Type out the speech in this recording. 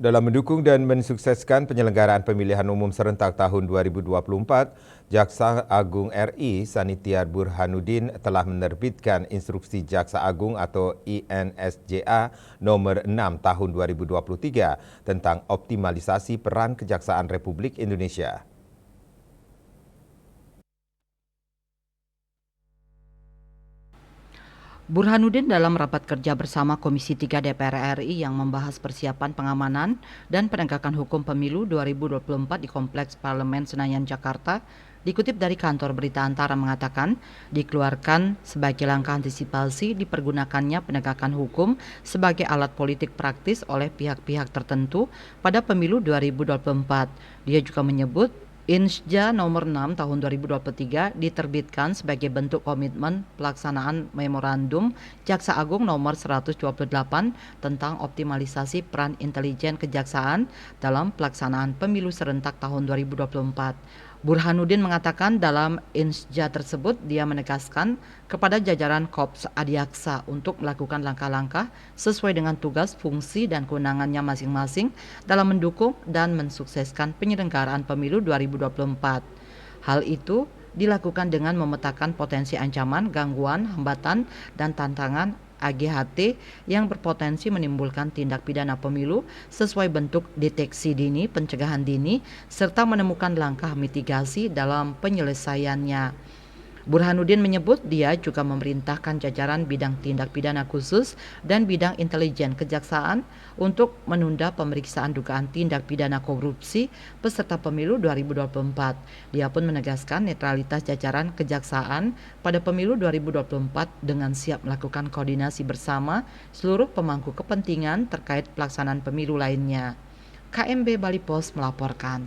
Dalam mendukung dan mensukseskan penyelenggaraan pemilihan umum serentak tahun 2024, Jaksa Agung RI Sanitiar Burhanuddin telah menerbitkan Instruksi Jaksa Agung atau INSJA nomor 6 tahun 2023 tentang optimalisasi peran Kejaksaan Republik Indonesia. Burhanuddin dalam rapat kerja bersama Komisi 3 DPR RI yang membahas persiapan pengamanan dan penegakan hukum pemilu 2024 di Kompleks Parlemen Senayan, Jakarta, dikutip dari kantor berita Antara mengatakan dikeluarkan sebagai langkah antisipasi dipergunakannya penegakan hukum sebagai alat politik praktis oleh pihak-pihak tertentu pada pemilu 2024. Dia juga menyebut INSJA nomor 6 tahun 2023 diterbitkan sebagai bentuk komitmen pelaksanaan Memorandum Jaksa Agung nomor 128 tentang optimalisasi peran intelijen kejaksaan dalam pelaksanaan pemilu serentak tahun 2024. Burhanuddin mengatakan dalam INSJA tersebut dia menegaskan kepada jajaran Korps Adiaksa untuk melakukan langkah-langkah sesuai dengan tugas, fungsi, dan kewenangannya masing-masing dalam mendukung dan mensukseskan penyelenggaraan pemilu 2024. Hal itu dilakukan dengan memetakan potensi ancaman, gangguan, hambatan, dan tantangan AGHT yang berpotensi menimbulkan tindak pidana pemilu sesuai bentuk deteksi dini, pencegahan dini, serta menemukan langkah mitigasi dalam penyelesaiannya. Burhanuddin menyebut dia juga memerintahkan jajaran bidang tindak pidana khusus dan bidang intelijen kejaksaan untuk menunda pemeriksaan dugaan tindak pidana korupsi peserta pemilu 2024. Dia pun menegaskan netralitas jajaran kejaksaan pada pemilu 2024 dengan siap melakukan koordinasi bersama seluruh pemangku kepentingan terkait pelaksanaan pemilu lainnya. KMB Bali Pos melaporkan.